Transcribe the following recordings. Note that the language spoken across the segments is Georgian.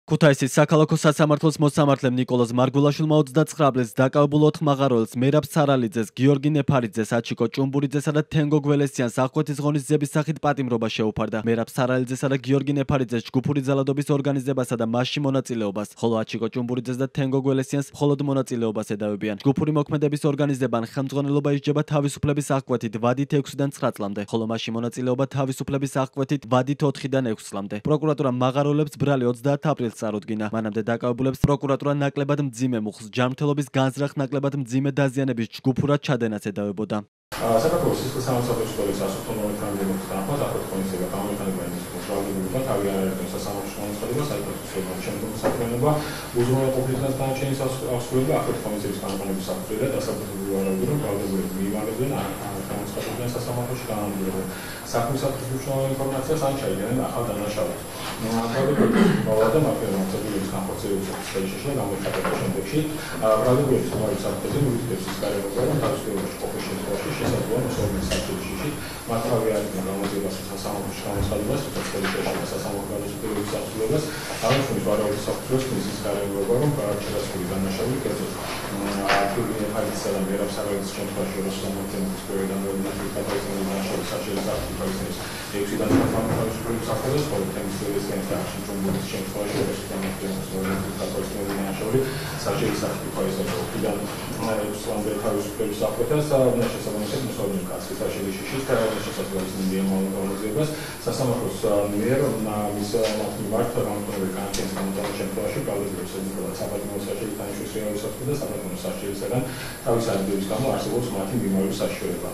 ქუთაისის საქალაქო სასამართლოს მოსამართლემ ნიკოლოზ მარგულაშვილმა 29 წლის დაკავებულ 4 მაღაროელს მერაბ სარალიძეს, გიორგი ნეფარიძეს, აჩიკო ჭუმბურიძესა და თენგო გველესიანს აღკვეთის ღონის ძების სახით პატიმრობა შეუფარდა. მერაბ სარალიძესა და გიორგი ნეფარიძეს ჯგუფური ძალადობის ორგანიზებასა და მასში მონაწილეობას, ხოლო აჩიკო ჭუმბურიძეს და თენგო გველესიანს მხოლოდ მონაწილეობას ედავებიან. ჯგუფური მოქმედების ორგანიზებამ ხელმძღვანელობა ისჯება თავისუფლების აღკვეთით ვადით 6-დან 9 წლამდე, ხოლო მასში მონაწილეობა თავისუფლების აღკვეთით ვადით 4-დან 6 წლამდე. პროკურატურამ მაღაროელებს ბრალი 30 აპრილს წარუდგინა. მანამდე დაკავებულებს პროკურატურა ნაკლებად მძიმე მუხლს, ჯანმრთელობის განზრახ ნაკლებად მძიმე დაზიანების ჯგუფურად ჩადენას ედავებოდა. საქართველოს სისხლის სამართლებრივი სკოლის ასოთომოვით კანდიდატის თანახმად აფეთქონისება გამოიყენება იმის პრობლემებთან თავი არაერთი სასამართლოს განცხადება საერთაშორისო შემდგომი საქმიანობა უზრუნველყოფისას დანარჩენის აღსრულება აფეთქონისების გამოყენების საფუძვლად და დასაბუთებულ ვარაუდი რომ ბრალდებულები მიიმარებდნენ განცხადებიდან სასამართლოში განადგურებულ საქმისათვის მნიშვნელოვან ინფორმაციას ან ჩაიგენენ ახალ დანაშაულს. ბრალდებულები მათგანაც განხორციელების სფეროში გამოიხატება შემდეგში ბრალდებულების თავის საფუძვლად მივიდებს ის გარემოება რომ თავისუფლებაში ყოფნის შემთხვევაში შესაძლოა მოსაუბრების საქმეში მათ თავი არიან გამოძიებას სასამართლოში განცხადებას თვითონ სასამართლო გადაწყვეტილების აღსრულებას აღნიშნული ვარაუდის საფუძველს მისის გარემოება რომ ჩადასხული დანაშაული კერძოდ გიორგი ნეფარიძისა და მერაბ სარალიძის შემთხვევაში როსამართლოს პროექტიდან მოგვიანებით გადაიხადა დანაშაულის საჭიროება საქართველოს 6-დან 9 თავისუფლების აღსრულებას ხოლო თემის გველესიანის და აჩიკო ჭუმბურიძის შემთხვევაში როსამართლოს პროექტიდან დანაშაული საჭიროება საქართველოს 6-დან 9 წლამდე თავისუფლების აღკვეთას უნდა შესაბამისად მოსაუბრების კაცის საშიშიშით შესაძლოა მიმდინარე გამოძიებას სასამართლოს მიერ მის მიმართ განხორციელებული განაჩენის გამოტანის შემთხვევაში ბრალდებულებს ედნებოდა საპატიმრო საჭიროების დანიშნვის რეალიზაციასა და საპატიმრო საჭიროებისგან თავის ადგილების გამო არსებობს მათი მიმარების საშიშროება.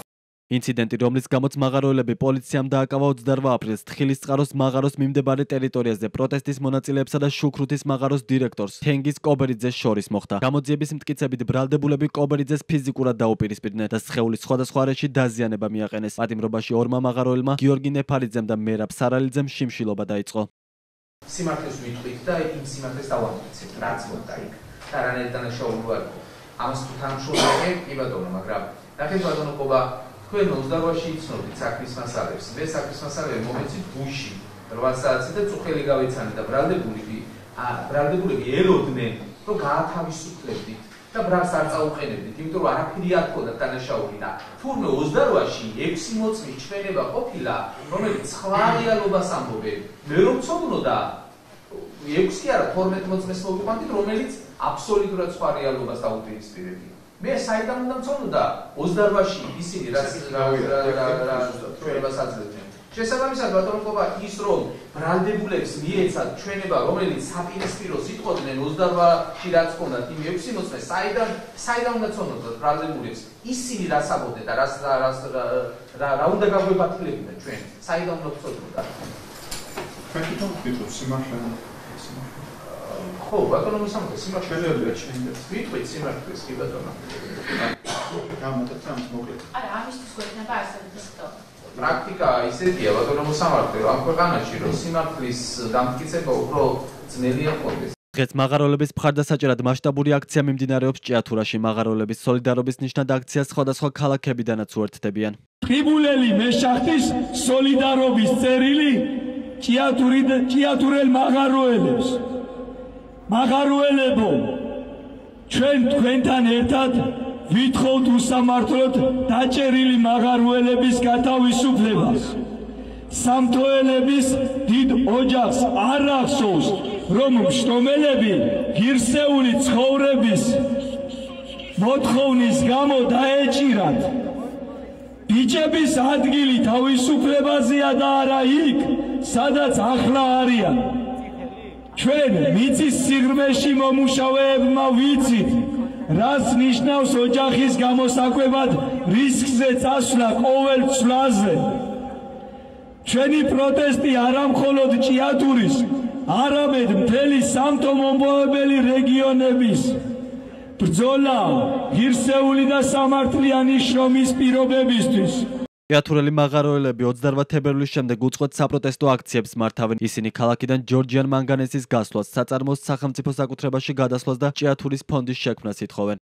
ინციდენტი, რომლის გამოც მაღაროელები პოლიციამ დააკავა 28 აპრილს თხილისწყაროს მაღაროს მიმდებარე ტერიტორიაზე პროტესტის მონაწილეებსა და შუქრუთის მაღაროს დირექტორს თენგის კობერიძეს შორის მოხდა. გამოძიების მტკიცებით ბრალდებულები კობერიძეს ფიზიკურად დაუპირისპირდნენ და სხეულის სხვადასხვა არეში დაზიანება მიაყენეს. პატიმრობაში ორმა მაღაროელმა გიორგი ნეფარიძემ და მერაბ სარალიძემ შიმშილობა დაიწყო. სიმართლეს ვიტყვით და იმ სიმართლეს დავამტკიცებთ, რაც მოხდა იქ. და რანაირ დანაშაული ვარ. ამას თუ თანამშრომლობ, კი ბატონო, მაგრამ ნახეთ ბატონო ყობა თქვენ 28-ში იცნობთ საქმის მასალებს. მე საქმის მასალები მომეცით გუში 8 საათზე და წუხელი გავეცანი და ბრალდებულები ელოდნენ, რომ გაათავისუფლებდით და ბრალს არ წაუყენებდით, იმიტომ რომ არაფერი არ ქონდათ დანაშაული და თურმე 28-ში 6 მოწმის ჩვენება ყოფილა, რომელიც სხვა რეალობას ამბობენ. მე რომ ცოდნოდა 6 კი არა 12 მოწმეს მოვიყვანთ, რომელიც აბსოლუტურად სხვა რეალობას დაუპირისპირებია. მე საიდან უნდა მცოდნოდა 28-ში ისინი ჩვენებას აძლევდნენ. შესაბამისად ბატონობა ის რომ ბრალდებულებს მიეცათ ჩვენება, რომელიც საპირისპიროს იტყოდნენ 28-ში რაც ჰქონდათ იმ 6 მოწმეს, საიდან უნდა მცოდნოდათ ბრალდებულებს? ისინი რას ამბობდნენ და რა უნდა გაგვეპატილებინა ჩვენ? საიდან უნდა მცოდნოდათ? ჩვენ თვითონ ვიტყვით სიმართლე. ხო, ბატონო სამყარო სიმართლეა ჩვენ. ვიტყვით სიმართლეს, კი ბატონო. გამოდეთ ამის მოკლედ. არა, ამისთვის გვექნება არსებითი ხტო. პრაქტიკა ისეთია, ბატონო სამართლე, ამ ქვეყანაში რომ სიმართლის დამტკიცება უფრო ძნელია ყოლეს. დღეს მაღაროელების მხარდასაჭერად მასშტაბური აქცია მიმდინარეობს ჭიათურაში. მაღაროელების სოლიდარობის ნიშნად აქციას სხვადასხვა ქალაქებიდანაც უერთდებიან. ხიბულელი მეშახტის სოლიდარობის წერილი ჭიათურელ მაღაროელებს. მაღაროელებო, ჩვენ თქვენთან ერთად ვითხოვთ უსამართლოდ დაჭერილი მაღაროელების გათავისუფლებას. სამთოელების დიდ ოჯახს არ ახსოვს, რომ მშრომელები ღირსეული ცხოვრების მოთხოვნის გამო დაეჭირათ. ბიჭების ადგილი თავისუფლებაზეა და არა იქ, სადაც ახლა არიან. ჩვენ მიწის სიღრმეში მომუშავეებმა ვიცით, რაც ნიშნავს ოჯახის გამოსაკვებად რისკზე წასვლა ყოველ ცვლაზე. ჩვენი პროტესტი არა მხოლოდ ჭიათურის, არამედ მთელი სამთო-მომპოვებელი რეგიონების ბრძოლა ღირსეული და სამართლიანი შრომის პირობებისთვის. ჭიათურელი მაღაროელები 28 თებერვლის შემდეგ უწყვეტ საპროტესტო აქციებს მართავენ. ისინი ქალაქიდან ჯორჯიან მანგანესის გასვლას, საწარმოს სახელმწიფო საკუთრებაში გადასვლას და ჭიათურის ფონდის შექმნას ითხოვენ.